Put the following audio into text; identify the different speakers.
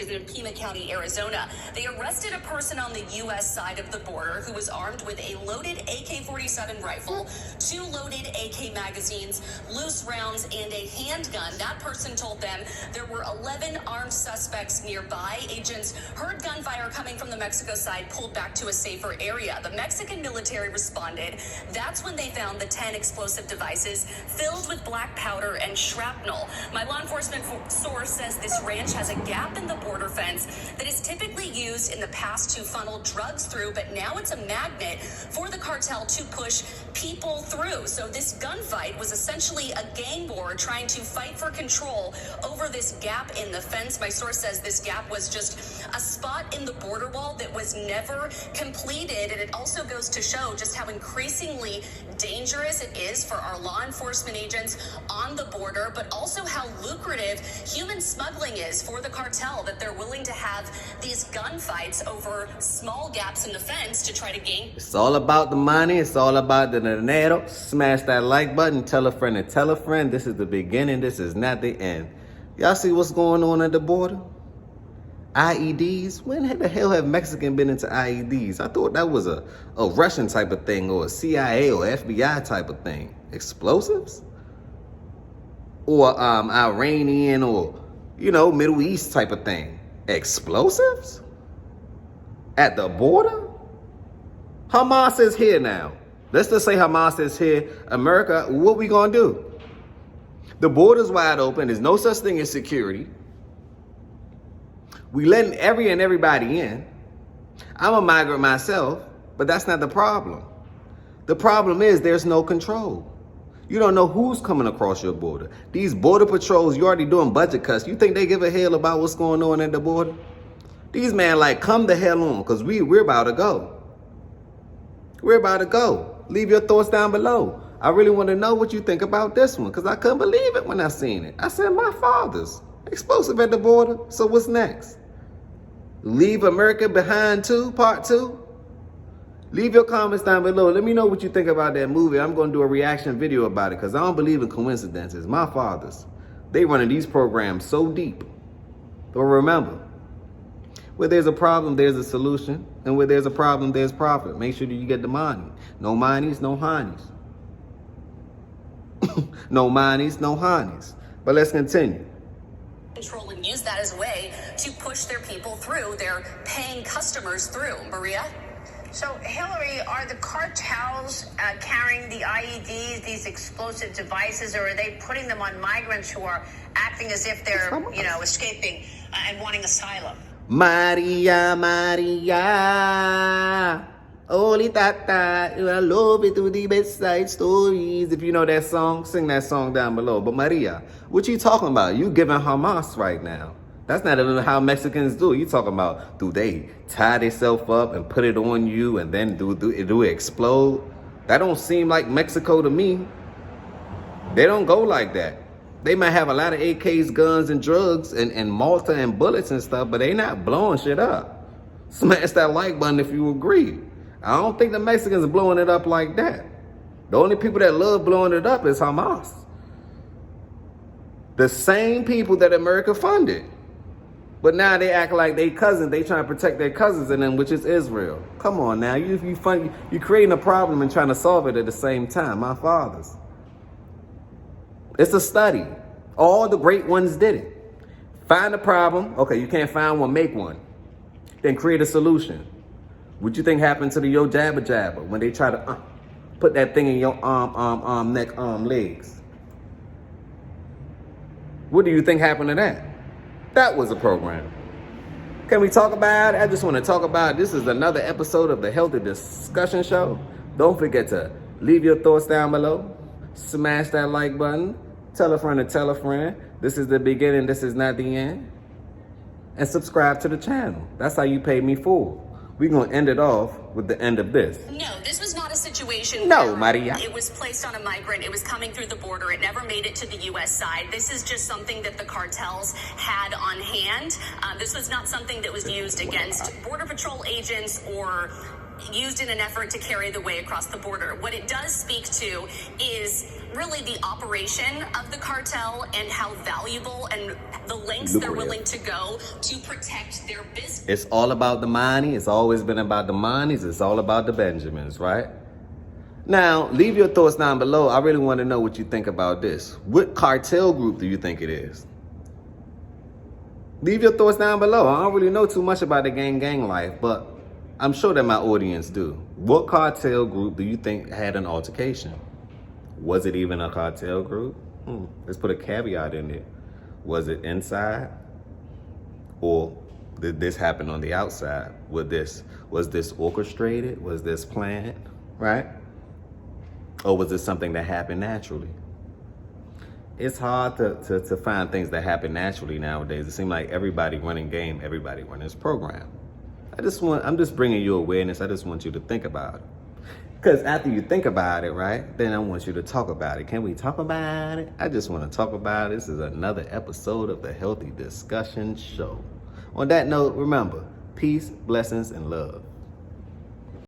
Speaker 1: in Pima County, Arizona. They arrested a person on the U.S. side of the border who was armed with a loaded AK-47 rifle, 2 loaded AK magazines, loose rounds, and a handgun. That person told them there were 11 armed suspects nearby. Agents heard gunfire coming from the Mexico side, pulled back to a safer area. The Mexican military responded. That's when they found the 10 explosive devices filled with black powder and shrapnel. My law enforcement source says this ranch has a gap in the border fence that is typically used in the past to funnel drugs through, but now it's a magnet for the cartel to push people through. So this gunfight was essentially a gang war trying to fight for control over this gap in the fence. My source says this gap was just a spot in the border wall that was never completed, and it also goes to show just how increasingly dangerous it is for our law enforcement agents on the border, but also how lucrative human smuggling is for the cartel, that they're willing to have these gunfights over small gaps in the fence to try to gain.
Speaker 2: It's all about the money. It's all about the dinero. Smash that like button. Tell a friend and tell a friend. This is the beginning. This is not the end. Y'all see what's going on at the border? IEDs? When the hell have Mexican been into IEDs? I thought that was a Russian type of thing, or a CIA or FBI type of thing. Explosives? Or Iranian or, Middle East type of thing. Explosives? At the border? Hamas is here now. Let's just say Hamas is here. America, what we gonna do? The border's wide open. There's no such thing as security. We letting everybody in. I'm a migrant myself, but that's not the problem. The problem is there's no control. You don't know who's coming across your border. These border patrols, you already doing budget cuts. You think they give a hell about what's going on at the border? These men come the hell on, because we're about to go. We're about to go. Leave your thoughts down below. I really want to know what you think about this one, because I couldn't believe it when I seen it. I said, my fathers, explosive at the border. So what's next? Leave America Behind 2, Part 2? Leave your comments down below. Let me know what you think about that movie. I'm going to do a reaction video about it, because I don't believe in coincidences. My fathers, they running these programs so deep. But remember, where there's a problem, there's a solution. And where there's a problem, there's profit. Make sure that you get the money. No monies, no honeys. No monies, no honeys. But let's continue.
Speaker 1: Control and use that as a way to push their people through, their paying customers through. Maria?
Speaker 3: So, Hillary, are the cartels carrying the IEDs, these explosive devices, or are they putting them on migrants who are acting as if they're, escaping and wanting asylum?
Speaker 2: Maria, Holy Tata, I love it through the best side stories. If you know that song, sing that song down below. But Maria, what you talking about? You giving Hamas right now. That's not even how Mexicans do. You talking about, do they tie themselves up and put it on you and then do it explode? That don't seem like Mexico to me. They don't go like that. They might have a lot of AKs, guns, and drugs, and Malta and bullets and stuff, but they not blowing shit up. Smash that like button if you agree. I don't think the Mexicans are blowing it up like that. The only people that love blowing it up is Hamas. The same people that America funded. But now they act like they cousins. They trying to protect their cousins in them, which is Israel. Come on now. You're creating a problem and trying to solve it at the same time. My fathers. It's a study. All the great ones did it. Find a problem. Okay, you can't find one, make one. Then create a solution. What you think happened to the yo jabba jabba when they try to put that thing in your arm, neck, legs? What do you think happened to that? That was a program. Can we talk about it? I just want to talk about it. This is another episode of the Healthy Discussion Show. Don't forget to leave your thoughts down below. Smash that like button. Tell a friend to tell a friend. This is the beginning. This is not the end. And subscribe to the channel. That's how you pay me full. We're going to end it off with the end of this.
Speaker 1: No, this was not a situation
Speaker 2: where
Speaker 1: Maria. It was placed on a migrant. It was coming through the border. It never made it to the U.S. side. This is just something that the cartels had on hand. This was not something that was used against Border Patrol agents or used in an effort to carry the way across the border. What it does speak to is really the operation of the cartel and how valuable and the lengths they're willing to go to protect their business.
Speaker 2: It's all about the money. It's always been about the monies. It's all about the Benjamins, right? Now, leave your thoughts down below. I really want to know what you think about this. What cartel group do you think it is? Leave your thoughts down below. I don't really know too much about the gang life, but I'm sure that my audience do. What cartel group do you think had an altercation? Was it even a cartel group? Let's put a caveat in it. Was it inside? Or did this happen on the outside? Was this orchestrated? Was this planned? Right? Or was this something that happened naturally? It's hard to find things that happen naturally nowadays. It seems like everybody running game, everybody running this program. I'm just bringing you awareness. I just want you to think about it. Because after you think about it, right, then I want you to talk about it. Can we talk about it? I just want to talk about it. This is another episode of the Healthy Discussion Show. On that note, remember, peace, blessings, and love.